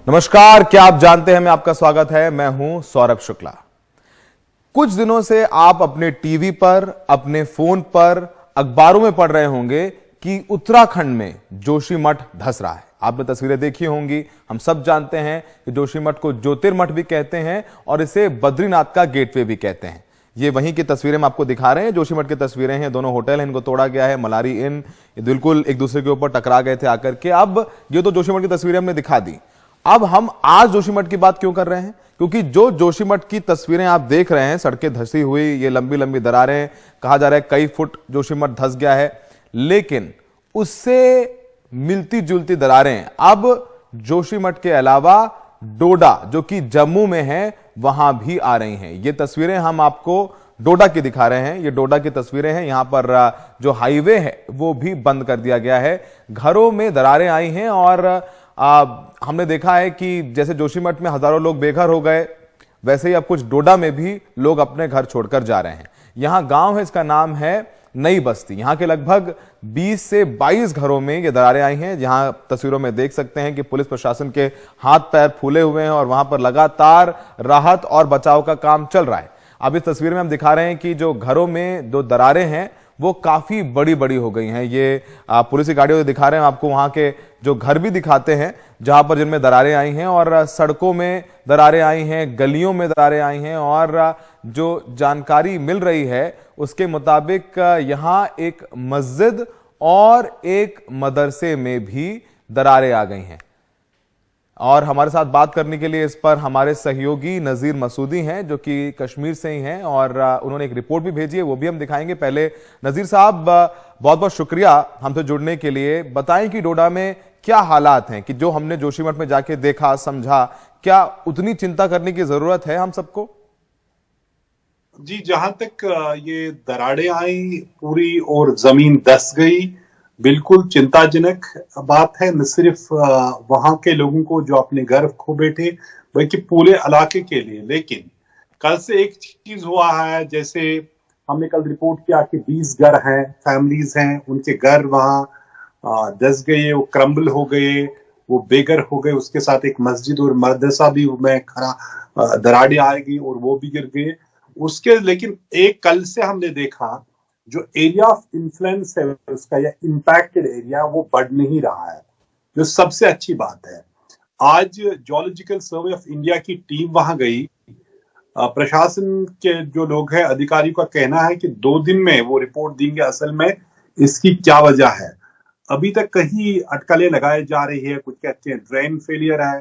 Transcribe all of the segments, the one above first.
नमस्कार, क्या आप जानते हैं मैं आपका स्वागत है। मैं हूं सौरभ शुक्ला। कुछ दिनों से आप अपने टीवी पर, अपने फोन पर, अखबारों में पढ़ रहे होंगे कि उत्तराखंड में जोशीमठ धंस रहा है। आपने तस्वीरें देखी होंगी। हम सब जानते हैं कि जोशीमठ को ज्योतिर्मठ भी कहते हैं और इसे बद्रीनाथ का गेटवे भी कहते हैं। ये वहीं की तस्वीरें हम आपको दिखा रहे हैं। जोशीमठ की तस्वीरें हैं। दोनों होटल हैं, इनको तोड़ा गया है। मलारी इन, ये बिल्कुल एक दूसरे के ऊपर टकरा गए थे आकर के। अब ये तो जोशीमठ की तस्वीरें हमने दिखा दी। अब हम आज जोशीमठ की बात क्यों कर रहे हैं? क्योंकि जो जोशीमठ की तस्वीरें आप देख रहे हैं, सड़कें धंसी हुई, ये लंबी लंबी दरारें, कहा जा रहा है कई फुट जोशीमठ धंस गया है, लेकिन उससे मिलती जुलती दरारें अब जोशीमठ के अलावा डोडा, जो कि जम्मू में है, वहां भी आ रही हैं। ये तस्वीरें हम आपको डोडा की दिखा रहे हैं। ये डोडा की तस्वीरें हैं। यहां पर जो हाईवे है वो भी बंद कर दिया गया है। घरों में दरारें आई हैं और हमने देखा है कि जैसे जोशीमठ में हजारों लोग बेघर हो गए, वैसे ही अब कुछ डोडा में भी लोग अपने घर छोड़कर जा रहे हैं। यहां गांव है, इसका नाम है नई बस्ती। यहां के लगभग 20 से 22 घरों में ये दरारें आई हैं। जहां तस्वीरों में देख सकते हैं कि पुलिस प्रशासन के हाथ पैर फूले हुए हैं और वहां पर लगातार राहत और बचाव का काम चल रहा है। अब इस तस्वीर में हम दिखा रहे हैं कि जो घरों में जो दरारें हैं वो काफी बड़ी बड़ी हो गई हैं। ये पुलिस की गाड़ियों से दिखा रहे हैं आपको। वहां के जो घर भी दिखाते हैं जहां पर जिनमें दरारें आई हैं, और सड़कों में दरारें आई हैं, गलियों में दरारें आई हैं। और जो जानकारी मिल रही है उसके मुताबिक यहां एक मस्जिद और एक मदरसे में भी दरारें आ गई हैं। और हमारे साथ बात करने के लिए इस पर हमारे सहयोगी नजीर मसूदी हैं, जो कि कश्मीर से ही हैं, और उन्होंने एक रिपोर्ट भी भेजी है, वो भी हम दिखाएंगे। पहले नजीर साहब, बहुत बहुत शुक्रिया हमसे जुड़ने के लिए। बताएं कि डोडा में क्या हालात हैं, कि जो हमने जोशीमठ में जाके देखा, समझा, क्या उतनी चिंता करने की जरूरत है हम सबको? जी, जहां तक ये दरारें आई पूरी और जमीन धंस गई, बिल्कुल चिंताजनक बात है। न सिर्फ वहां के लोगों को जो अपने घर खो बैठे, बल्कि पूरे इलाके के लिए। लेकिन कल से एक चीज हुआ है, जैसे हमने कल रिपोर्ट किया कि 20 घर हैं, फैमिलीज हैं, उनके घर वहां धंस गए, वो क्रम्बल हो गए, वो बेघर हो गए। उसके साथ एक मस्जिद और मदरसा भी में खड़ा दरारें आएगी और वो भी गिर गए उसके। लेकिन एक कल से हमने देखा जो एरिया ऑफ इन्फ्लुएंस है उसका, या इम्पैक्टेड एरिया, वो बढ़ नहीं रहा है, जो सबसे अच्छी बात है। आज जियोलॉजिकल सर्वे ऑफ इंडिया की टीम वहां गई। प्रशासन के जो लोग हैं, अधिकारियों का कहना है कि 2 दिन में वो रिपोर्ट देंगे असल में इसकी क्या वजह है। अभी तक कहीं अटकलें लगाए जा रही है, कुछ कहते हैं ड्रेन फेलियर है,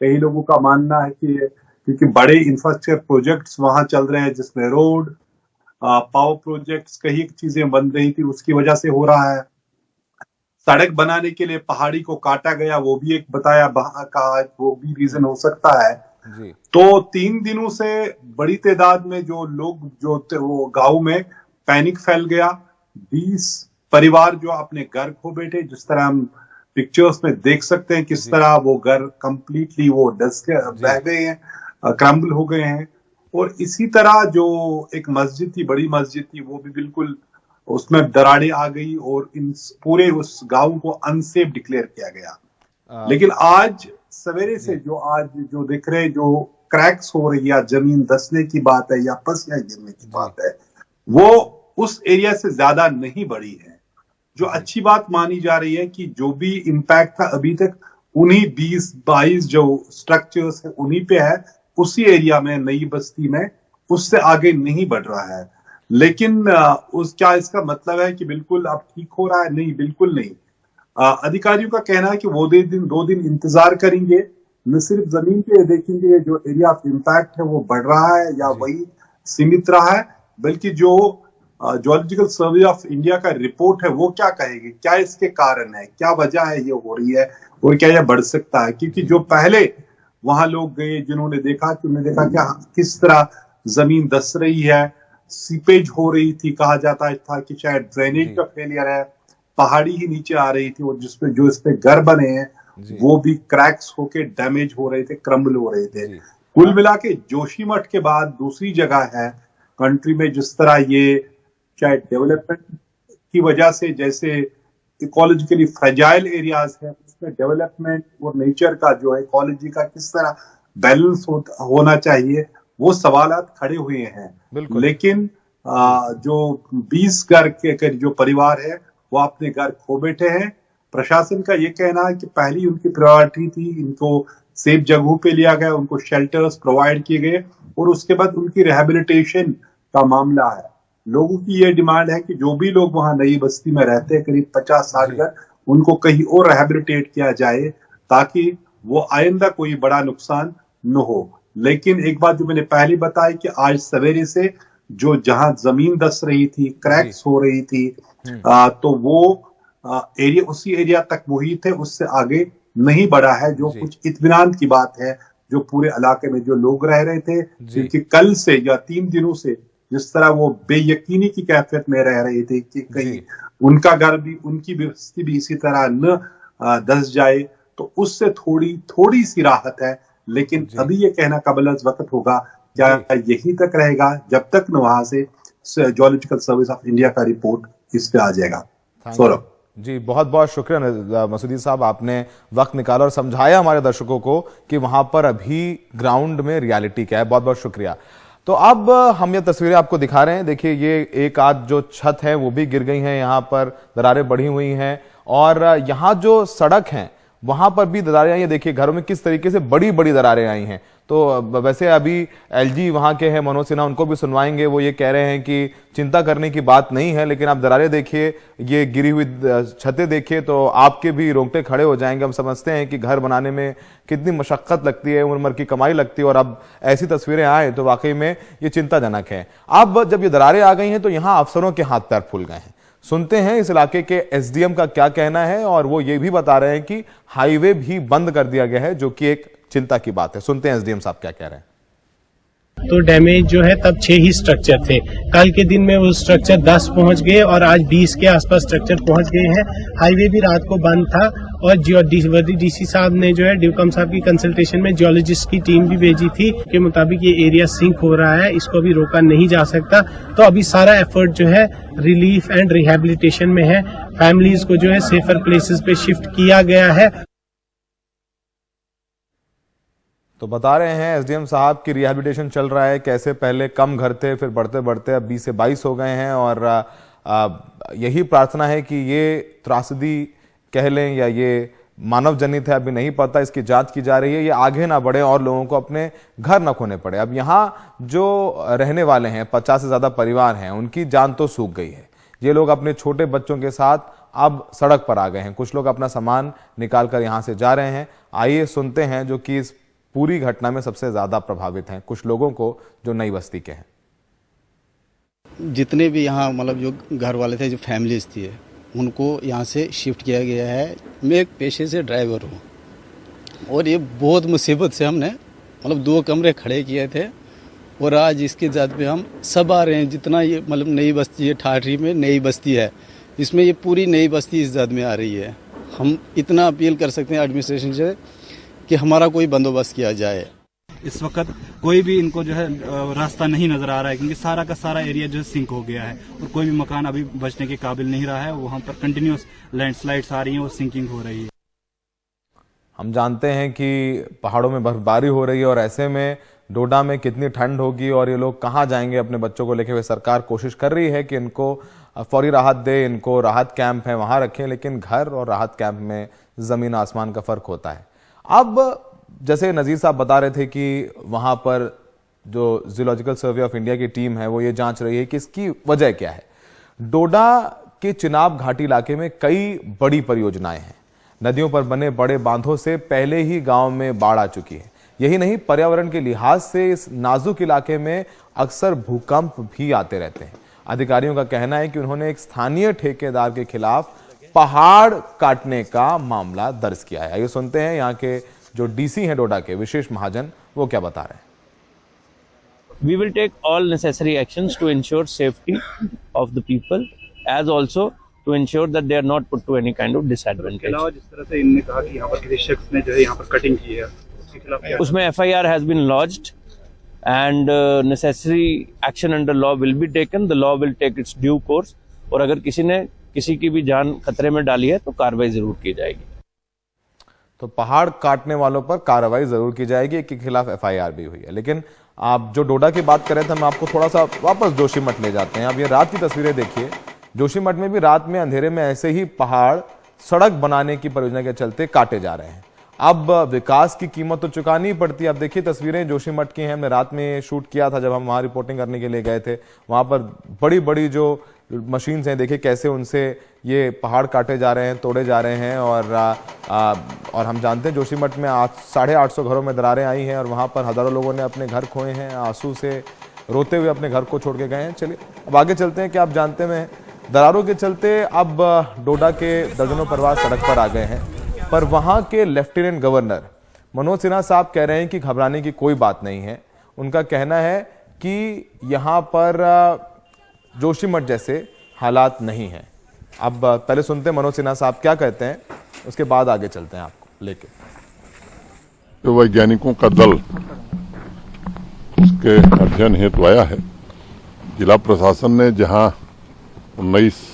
कई लोगों का मानना है कि क्योंकि बड़े इंफ्रास्ट्रक्चर प्रोजेक्ट्स वहां चल रहे हैं, जिसमें रोड, पावर प्रोजेक्ट्स, कई चीजें बन रही थी, उसकी वजह से हो रहा है। सड़क बनाने के लिए पहाड़ी को काटा गया, वो भी एक बताया कहा, वो भी रीजन हो सकता है जी। तो 3 दिनों से बड़ी तादाद में जो लोग जो वो गांव में पैनिक फैल गया। 20 परिवार जो अपने घर खो बैठे, जिस तरह हम पिक्चर्स में देख सकते हैं किस तरह वो घर कंप्लीटली वो बह गए हैं, क्रम्बल हो गए हैं। और इसी तरह जो एक मस्जिद थी, बड़ी मस्जिद थी, वो भी बिल्कुल उसमें दरारें आ गई और इन पूरे उस गांव को अनसेफ डिक्लेयर किया गया। लेकिन आज सवेरे से जो दिख रहे, जो क्रैक्स हो रही है, जमीन धंसने की बात है या पसियां गिरने की बात है, वो उस एरिया से ज्यादा नहीं बढ़ी है। जो अच्छी बात मानी जा रही है कि जो भी इम्पैक्ट था अभी तक उन्हीं 20-22 जो स्ट्रक्चर्स है उन्हीं पे है, उसी एरिया में, नई बस्ती में, उससे आगे नहीं बढ़ रहा है। लेकिन क्या इसका मतलब है कि बिल्कुल अब ठीक हो रहा है? नहीं, बिल्कुल नहीं। अधिकारियों का कहना है कि वो 2 दिन इंतजार करेंगे, न सिर्फ जमीन पे देखेंगे जो एरिया ऑफ इम्पैक्ट है वो बढ़ रहा है या वही सीमित रहा है, बल्कि जो जियोलॉजिकल सर्वे ऑफ इंडिया का रिपोर्ट है वो क्या कहेगी, क्या इसके कारण है, क्या वजह है ये हो रही है, और क्या यह बढ़ सकता है। क्योंकि जो पहले वहां लोग गए, जिन्होंने देखा क्या किस तरह जमीन धंस रही है, सीपेज हो रही थी, कहा जाता था कि शायद ड्रेनेज का फेलियर है, पहाड़ी ही नीचे आ रही थी, और इस पे घर बने हैं वो भी क्रैक्स होके डैमेज हो रहे थे, क्रम्बल हो रहे थे। कुल मिला के जोशीमठ के बाद दूसरी जगह है कंट्री में जिस तरह ये शायद डेवलपमेंट की वजह से, जैसे इकोलॉजिकली फ्रेजाइल एरियाज है, उसमें डेवलपमेंट और नेचर का जो है इकोलॉजी का किस तरह बैलेंस होना चाहिए, वो सवालात खड़े हुए हैं। लेकिन जो 20 घर के जो परिवार है वो अपने घर खो बैठे हैं। प्रशासन का ये कहना है कि पहली उनकी प्रायोरिटी थी, इनको सेफ जगहों पे लिया गया, उनको शेल्टर्स प्रोवाइड किए गए और उसके बाद उनकी रिहेबिलिटेशन का मामला है। लोगों की ये डिमांड है कि जो भी लोग वहां नई बस्ती में रहते हैं, करीब 50-60 घर, उनको कहीं और रिहेबिलिटेट किया जाए ताकि वो आइंदा कोई बड़ा नुकसान न हो। लेकिन एक बात जो मैंने पहले बताई कि आज सवेरे से जो जहां जमीन धंस रही थी, क्रैक्स हो रही थी, तो वो एरिया उसी एरिया तक मुहित है, उससे आगे नहीं बढ़ा है, जो कुछ इत्मीनान की बात है जो पूरे इलाके में जो लोग रह रहे थे, क्योंकि कल से या 3 दिनों से जिस तरह वो बेयकीनी की कैफियत में रह रहे थे कि कहीं उनका घर भी, उनकी बस्ती भी इसी तरह न धंस जाए, तो उससे थोड़ी सी राहत है। लेकिन अभी ये कहना काबिल वक्त होगा क्या यही तक रहेगा जब तक न वहां से जियोलॉजिकल सर्विस ऑफ इंडिया का रिपोर्ट इस पे आ जाएगा। सौरभ जी, बहुत बहुत शुक्रिया मसूदी साहब, आपने वक्त निकाला और समझाया हमारे दर्शकों को कि वहां पर अभी ग्राउंड में रियलिटी क्या है। बहुत बहुत शुक्रिया। तो अब हम ये तस्वीरें आपको दिखा रहे हैं। देखिए, ये एक आध जो छत है वो भी गिर गई हैं, यहाँ पर दरारें बढ़ी हुई हैं और यहाँ जो सड़क है वहां पर भी दरारें आई हैं। देखिए घरों में किस तरीके से बड़ी बड़ी दरारें आई हैं। तो वैसे अभी एलजी वहां के हैं मनोज सिन्हा, उनको भी सुनवाएंगे। वो ये कह रहे हैं कि चिंता करने की बात नहीं है, लेकिन आप दरारें देखिए, ये गिरी हुई छतें देखिए तो आपके भी रोंगटे खड़े हो जाएंगे। हम समझते हैं कि घर बनाने में कितनी मशक्कत लगती है, उम्र की कमाई लगती है, और अब ऐसी तस्वीरें आए तो वाकई में ये चिंताजनक है। अब जब ये दरारें आ गई हैं तो यहाँ अफसरों के हाथ पैर फूल गए हैं। सुनते हैं इस इलाके के एसडीएम का क्या कहना है, और वो ये भी बता रहे हैं कि हाईवे भी बंद कर दिया गया है, जो कि एक चिंता की बात है। सुनते हैं एसडीएम साहब क्या कह रहे हैं। तो डैमेज जो है तब 6 ही स्ट्रक्चर थे, कल के दिन में वो स्ट्रक्चर 10 पहुंच गए और आज 20 के आसपास स्ट्रक्चर पहुंच गए हैं। हाईवे भी रात को बंद था और डीसी साहब ने जो है ड्यूकम साहब की कंसल्टेशन में जियोलॉजिस्ट की टीम भी भेजी थी के मुताबिक ये एरिया सिंक हो रहा है, इसको अभी रोका नहीं जा सकता। तो अभी सारा एफर्ट जो है रिलीफ एंड रिहेबिलिटेशन में है। फैमिलीज को जो है सेफर प्लेसेस पे शिफ्ट किया गया है। तो बता रहे हैं एसडीएम साहब की रिहैबिलिटेशन चल रहा है, कैसे पहले कम घर थे, फिर बढ़ते बढ़ते अब 20 से 22 हो गए हैं। और यही प्रार्थना है कि ये त्रासदी कह लें या ये मानव जनित है, अभी नहीं पता, इसकी जांच की जा रही है, ये आगे ना बढ़े और लोगों को अपने घर ना खोने पड़े। अब यहाँ जो रहने वाले हैं 50 से ज्यादा परिवार हैं, उनकी जान तो सूख गई है। ये लोग अपने छोटे बच्चों के साथ अब सड़क पर आ गए हैं। कुछ लोग अपना सामान निकाल कर यहाँ से जा रहे हैं। आइए सुनते हैं जो कि इस पूरी घटना में सबसे ज्यादा प्रभावित हैं, कुछ लोगों को जो नई बस्ती के हैं। जितने भी यहाँ मतलब जो घर वाले थे, जो फैमिलीज थी, उनको यहाँ से शिफ्ट किया गया है। मैं एक पेशे से ड्राइवर हूँ और ये बहुत मुसीबत से हमने मतलब 2 कमरे खड़े किए थे और आज इसके जात पे हम सब आ रहे हैं। जितना ये मतलब नई बस्ती है, ठाठरी में नई बस्ती है, इसमें ये पूरी नई बस्ती इस जात में आ रही है। हम इतना अपील कर सकते हैं एडमिनिस्ट्रेशन से कि हमारा कोई बंदोबस्त किया जाए। इस वक्त कोई भी इनको जो है रास्ता नहीं नजर आ रहा है, क्योंकि सारा का सारा एरिया जो है सिंक हो गया है और कोई भी मकान अभी बचने के काबिल नहीं रहा है। वहां पर कंटिन्यूअस लैंडस्लाइड्स आ रही हैं और सिंकिंग हो रही है। हम जानते हैं कि पहाड़ों में बर्फबारी हो रही है और ऐसे में डोडा में कितनी ठंड होगी और ये लोग कहाँ जाएंगे अपने बच्चों को लेके। हुए सरकार कोशिश कर रही है कि इनको फौरी राहत दे, इनको राहत कैंप है वहां रखें, लेकिन घर और राहत कैंप में जमीन आसमान का फर्क होता है। अब जैसे नजीर साहब बता रहे थे कि वहां पर जो जियोलॉजिकल सर्वे ऑफ इंडिया की टीम है वो ये जांच रही है कि इसकी वजह क्या है। डोडा के चिनाब घाटी इलाके में कई बड़ी परियोजनाएं हैं। नदियों पर बने बड़े बांधों से पहले ही गांव में बाढ़ आ चुकी है। यही नहीं, पर्यावरण के लिहाज से इस नाजुक इलाके में अक्सर भूकंप भी आते रहते हैं। अधिकारियों का कहना है कि उन्होंने एक स्थानीय ठेकेदार के खिलाफ पहाड़ काटने का मामला दर्ज किया है। आइए सुनते हैं यहाँ के जो डीसी हैं डोडा के, विशेष महाजन, वो क्या बता रहे हैं। We will take all necessary actions to ensure safety of the people, as also to ensure that they are not put to any kind of disadvantage. जिस तरह से इन्होंने कहा कि यहाँ पर किसी शख्स ने जो है यहाँ पर कटिंग की है, उसके खिलाफ उसमें FIR has been lodged and necessary action under law will be taken. The law will take its due course. और अगर किसी ने किसी की भी जान खतरे में डाली है तो कार्रवाई जरूर की जाएगी। तो पहाड़ काटने वालों पर कार्रवाई जरूर की जाएगी, एक के खिलाफ FIR भी हुई है। लेकिन आप जो डोडा की बात कर रहे थे, हम आपको थोड़ा सा वापस जोशीमठ ले जाते हैं। अब ये रात की तस्वीरें देखिए, जोशीमठ में भी रात में अंधेरे में ऐसे ही पहाड़ सड़क बनाने की परियोजना के चलते काटे जा रहे हैं। अब विकास की कीमत तो चुकानी ही पड़ती है। अब देखिए तस्वीरें जोशीमठ की हैं, हमने रात में शूट किया था जब हम वहां रिपोर्टिंग करने के लिए गए थे। वहां पर बड़ी बड़ी जो मशीन हैं, देखिए कैसे उनसे ये पहाड़ काटे जा रहे हैं, तोड़े जा रहे हैं। और हम जानते हैं जोशीमठ में 850 घरों में दरारें आई हैं और वहां पर हजारों लोगों ने अपने घर खोए हैं, आंसू से रोते हुए अपने घर को छोड़ के गए हैं। चलिए अब आगे चलते हैं कि आप जानते हैं दरारों के चलते अब डोडा के दर्जनों परिवार सड़क पर आ गए हैं, पर वहां के लेफ्टिनेंट गवर्नर मनोज सिन्हा साहब कह रहे हैं कि घबराने की कोई बात नहीं है। उनका कहना है कि यहां पर जोशीमठ जैसे हालात नहीं हैं। अब पहले सुनते हैं मनोज सिन्हा साहब क्या कहते हैं, उसके बाद आगे चलते हैं आपको लेके। तो वैज्ञानिकों का दल उसके अध्ययन हेतु आया है। जिला प्रशासन ने जहां 19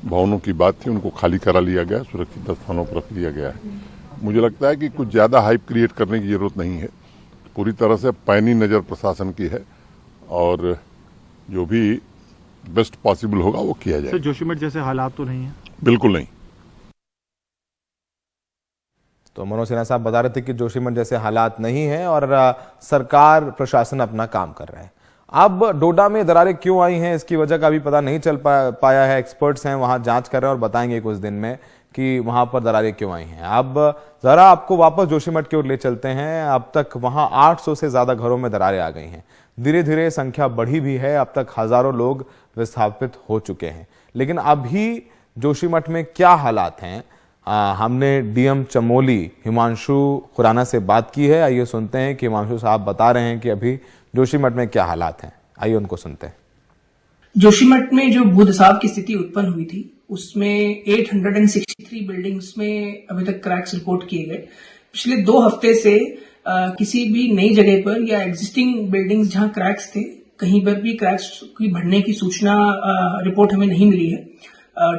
भवनों की बात थी उनको खाली करा लिया गया, सुरक्षित स्थानों पर रख लिया गया है। मुझे लगता है कि कुछ ज्यादा हाइप क्रिएट करने की जरूरत नहीं है। पूरी तरह से पैनी नजर प्रशासन की है और जो भी बेस्ट पॉसिबल होगा वो किया जाए। जोशीमठ जैसे हालात तो नहीं है? बिल्कुल नहीं। तो मनोज सिन्हा साहब बता रहे थे कि जोशीमठ जैसे हालात नहीं है और सरकार प्रशासन अपना काम कर रहे हैं। अब डोडा में दरारें क्यों आई हैं, इसकी वजह का भी पता नहीं चल पाया है। एक्सपर्ट्स हैं वहां जांच कर रहे हैं और बताएंगे कुछ दिन में कि वहां पर दरारें क्यों आई हैं। अब जरा आपको वापस जोशीमठ की ओर ले चलते हैं। अब तक वहां 800 से ज्यादा घरों में दरारें आ गई हैं। धीरे धीरे संख्या बढ़ी भी है, अब तक हजारों लोग विस्थापित हो चुके हैं। लेकिन अभी जोशीमठ में क्या हालात हैं, हमने DM चमोली हिमांशु खुराना से बात की है। आइए सुनते हैं कि हिमांशु साहब बता रहे हैं कि अभी जोशीमठ में क्या हालात हैं। आइए उनको सुनते हैं। जोशीमठ में जो भूदसाव की स्थिति उत्पन्न हुई थी उसमें 863 बिल्डिंग्स में अभी तक क्रैक्स रिपोर्ट किए गए। पिछले 2 हफ्ते से किसी भी नई जगह पर या एग्जिस्टिंग बिल्डिंग्स जहां क्रैक्स थे, कहीं पर भी क्रैक्स की बढ़ने की सूचना रिपोर्ट हमें नहीं मिली है।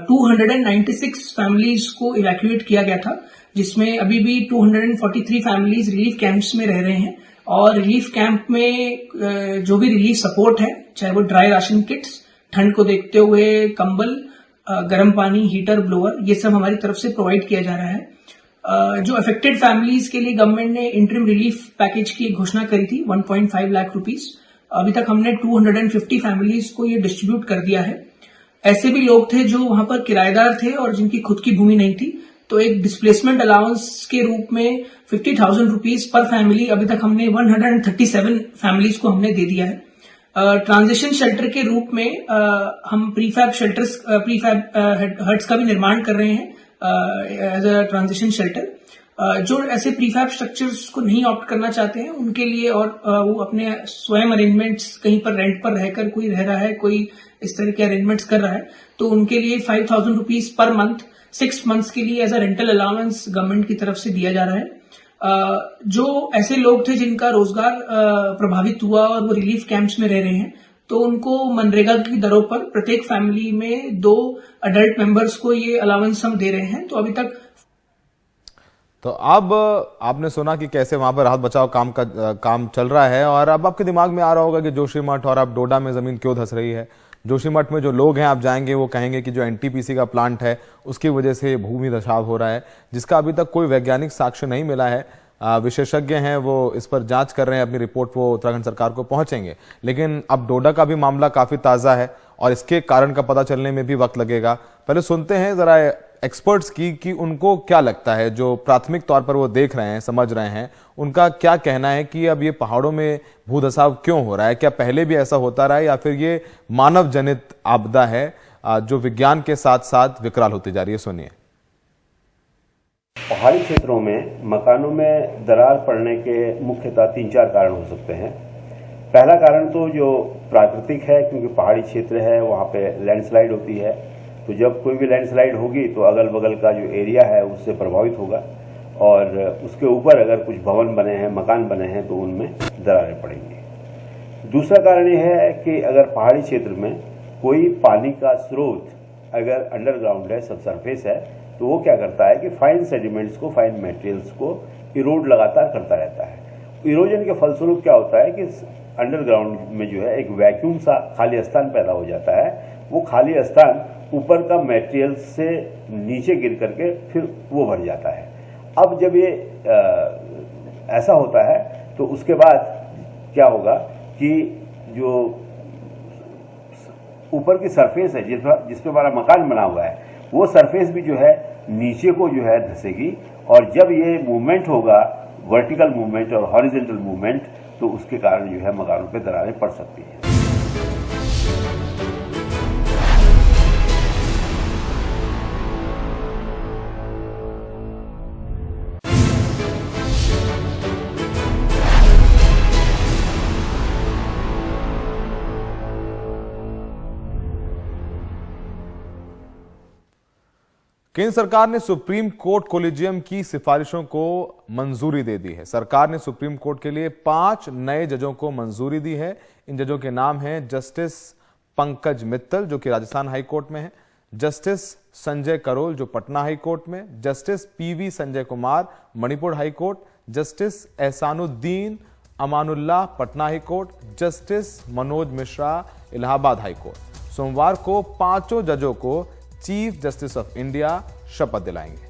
296 फैमिलीज को इवैक्यूएट किया गया था, जिसमें अभी भी 243 फैमिलीज रिलीफ कैंप्स में रह रहे हैं। और रिलीफ कैंप में जो भी रिलीफ सपोर्ट है, चाहे वो ड्राई राशन किट्स, ठंड को देखते हुए कंबल, गर्म पानी, हीटर, ब्लोअर, ये सब हमारी तरफ से प्रोवाइड किया जा रहा है। जो अफेक्टेड फैमिलीज के लिए गवर्नमेंट ने इंटरिम रिलीफ पैकेज की घोषणा करी थी 1.5 लाख रुपीस। अभी तक हमने 250 फैमिलीज को ये डिस्ट्रीब्यूट कर दिया है। ऐसे भी लोग थे जो वहां पर किराएदार थे और जिनकी खुद की भूमि नहीं थी, तो एक डिस्प्लेसमेंट अलाउंस के रूप में 50,000 रुपीज पर फैमिली अभी तक हमने 137 फैमिलीज को हमने दे दिया है। ट्रांजिशन शेल्टर के रूप में हम प्रीफैब हट्स का भी निर्माण कर रहे हैं एज अ ट्रांजिशन शेल्टर। जो ऐसे प्रीफैब स्ट्रक्चर्स को नहीं ऑप्ट करना चाहते हैं उनके लिए, और वो अपने स्वयं अरेंजमेंट्स कहीं पर रेंट पर रहकर कोई रह रहा है, कोई इस तरह के अरेंजमेंट्स कर रहा है, तो उनके लिए 5,000 रुपीज पर मंथ 6 मंथ्स के लिए as a rental allowance government की तरफ से दिया जा रहा है। जो ऐसे लोग थे जिनका रोजगार प्रभावित हुआ और वो रिलीफ कैंप्स में रह रहे हैं, तो उनको मनरेगा की दरों पर प्रत्येक फैमिली में 2 अडल्ट मेंबर्स को ये अलाउंस हम दे रहे हैं। तो अभी तक तो अब आपने सुना कि कैसे वहां पर राहत बचाव काम चल रहा है। और अब आपके दिमाग में आ रहा होगा कि जोशीमठ और अब डोडा में जमीन क्यों धंस रही है। जोशीमठ में जो लोग हैं, आप जाएंगे वो कहेंगे कि जो NTPC का प्लांट है उसकी वजह से भूमि धसाव हो रहा है, जिसका अभी तक कोई वैज्ञानिक साक्ष्य नहीं मिला है। विशेषज्ञ हैं वो इस पर जांच कर रहे हैं, अपनी रिपोर्ट वो उत्तराखंड सरकार को पहुंचेंगे। लेकिन अब डोडा का भी मामला काफी ताजा है और इसके कारण का पता चलने में भी वक्त लगेगा। पहले सुनते हैं जरा एक्सपर्ट्स की कि उनको क्या लगता है, जो प्राथमिक तौर पर वो देख रहे हैं, समझ रहे हैं, उनका क्या कहना है कि अब ये पहाड़ों में भूधसाव क्यों हो रहा है। क्या पहले भी ऐसा होता रहा है या फिर ये मानव जनित आपदा है जो विज्ञान के साथ साथ विकराल होती जा रही है। सुनिए। पहाड़ी क्षेत्रों में मकानों में दरार पड़ने के मुख्यतः 3-4 कारण हो सकते हैं। पहला कारण तो जो प्राकृतिक है, क्योंकि पहाड़ी क्षेत्र है वहां पे लैंडस्लाइड होती है, तो जब कोई भी लैंडस्लाइड होगी तो अगल बगल का जो एरिया है उससे प्रभावित होगा और उसके ऊपर अगर कुछ भवन बने हैं, मकान बने हैं, तो उनमें दरारें पड़ेंगी। दूसरा कारण यह है कि अगर पहाड़ी क्षेत्र में कोई पानी का स्रोत अगर अंडरग्राउंड है, सब सरफेस है, तो वो क्या करता है कि फाइन सेडिमेंट्स को, फाइन मटेरियल्स को इरोड लगातार करता रहता है। इरोजन के फलस्वरूप क्या होता है कि अंडरग्राउंड में जो है एक वैक्यूम सा खाली स्थान पैदा हो जाता है। वो खाली स्थान ऊपर का मटेरियल से नीचे गिर करके फिर वो भर जाता है। अब जब ये ऐसा होता है तो उसके बाद क्या होगा कि जो ऊपर की सरफेस है जिस पे हमारा मकान बना हुआ है, वो सरफेस भी जो है नीचे को जो है धंसेगी, और जब ये मूवमेंट होगा, वर्टिकल मूवमेंट और हॉरिजॉन्टल मूवमेंट, तो उसके कारण जो है मकानों पे दरारें पड़ सकती हैं। केंद्र सरकार ने सुप्रीम कोर्ट कोलिजियम की सिफारिशों को मंजूरी दे दी है। सरकार ने सुप्रीम कोर्ट के लिए 5 नए जजों को मंजूरी दी है। इन जजों के नाम हैं जस्टिस पंकज मित्तल, जो कि राजस्थान हाई कोर्ट में है, जस्टिस संजय करोल, जो पटना हाई कोर्ट में, justice PV Sanjay Kumar, Manipur high court, justice Ahsanuddin Amanullah, Patna high court, justice Manoj Mishra, Allahabad high court. सोमवार को 5 जजों को चीफ जस्टिस ऑफ इंडिया शपथ दिलाएंगे।